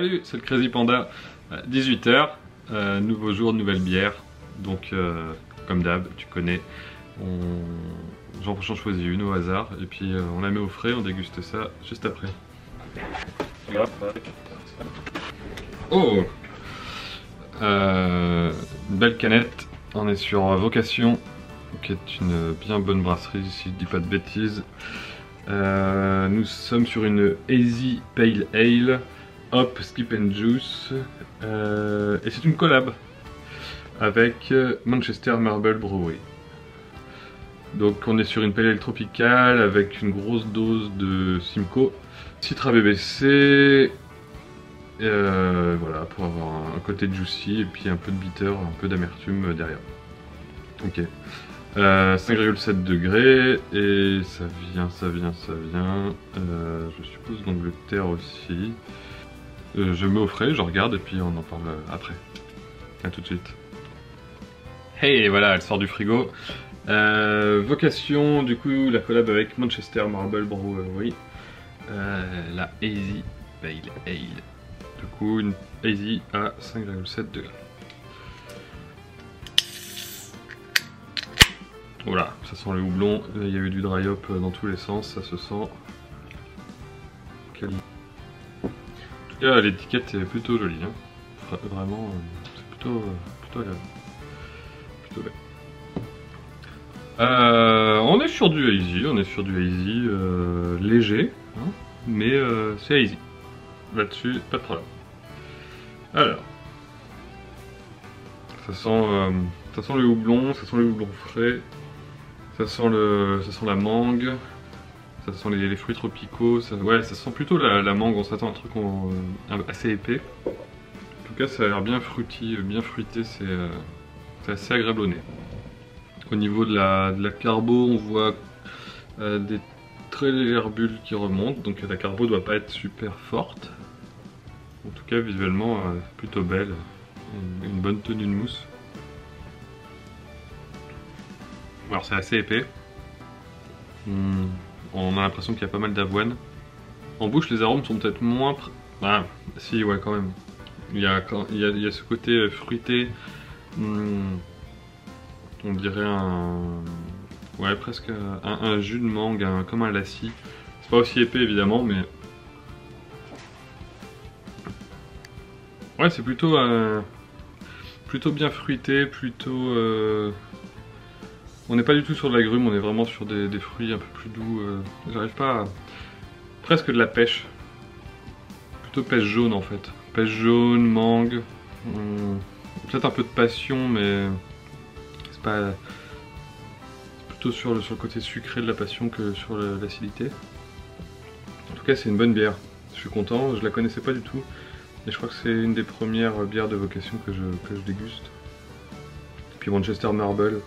Salut, c'est le Crazy Panda, 18 h, nouveau jour, nouvelle bière. Donc comme d'hab, tu connais, j'en choisis une au hasard et puis on la met au frais, on déguste ça juste après. Oh, une belle canette, on est sur Vocation, qui est une bien bonne brasserie si je dis pas de bêtises. Nous sommes sur une Hazy Pale Ale, Hop, Skip and Juice, et c'est une collab avec Manchester Marble Brewery. Donc on est sur une pale ale tropicale avec une grosse dose de Simcoe, Citra BBC, voilà, pour avoir un côté juicy et puis un peu de bitter, un peu d'amertume derrière. Ok. 5,7 degrés et ça vient, je suppose d'Angleterre aussi. Je mets au frais, je regarde et puis on en parle après. A tout de suite. Hey, voilà, elle sort du frigo. Vocation, du coup, la collab avec Manchester Marble Brewery. La Hazy Pale Ale. Du coup, une Hazy à 5,7 degrés. Voilà, ça sent le houblon, il y a eu du dry hop dans tous les sens, ça se sent. En tout cas, l'étiquette est plutôt jolie, hein. Vraiment, c'est plutôt agréable. Plutôt belle. On est sur du hazy, léger, hein, mais c'est hazy. Là-dessus, pas de problème. Alors, ça sent le houblon, ça sent le houblon frais. Ça sent la mangue, ça sent les fruits tropicaux, ouais, ça sent plutôt la mangue, on s'attend à un truc assez épais. En tout cas, ça a l'air bien fruity, bien fruité, c'est assez agréable au nez. Au niveau de la carbo, on voit des très légères bulles qui remontent, donc la carbo doit pas être super forte. En tout cas, visuellement, plutôt belle, une bonne tenue de mousse. Alors c'est assez épais, on a l'impression qu'il y a pas mal d'avoine. En bouche les arômes sont peut-être moins... Ah si, ouais, quand même. Il y a ce côté fruité, on dirait ouais, presque un jus de mangue, comme un lassi. C'est pas aussi épais évidemment, mais... Ouais, c'est plutôt bien fruité, plutôt... On n'est pas du tout sur de l'agrume, on est vraiment sur des fruits un peu plus doux. J'arrive pas à... Presque de la pêche. Plutôt pêche jaune en fait. Pêche jaune, mangue. Peut-être un peu de passion, mais c'est pas... C'est plutôt sur le côté sucré de la passion que sur l'acidité. En tout cas, c'est une bonne bière. Je suis content, je la connaissais pas du tout. Et je crois que c'est une des premières bières de Vocation que je déguste. Et puis Manchester Marble,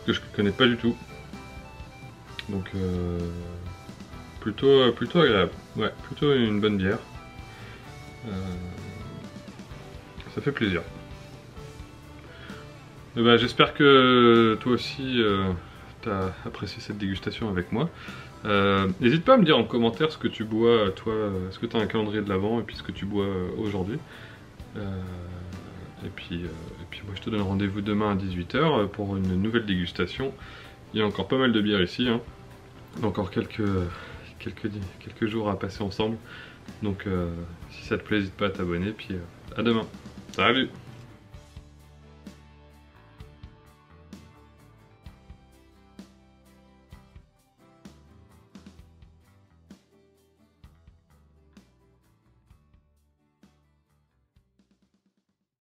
que je connais pas du tout, donc plutôt agréable, ouais, plutôt une bonne bière, ça fait plaisir. Bah, j'espère que toi aussi t'as apprécié cette dégustation avec moi. N'hésite pas à me dire en commentaire ce que tu bois toi, est-ce que tu as un calendrier de l'Avent et puis ce que tu bois aujourd'hui. Et puis moi je te donne rendez-vous demain à 18 h pour une nouvelle dégustation. Il y a encore pas mal de bières ici, hein. Encore quelques jours à passer ensemble. Donc si ça te plaît, n'hésite pas à t'abonner. Puis à demain. Salut!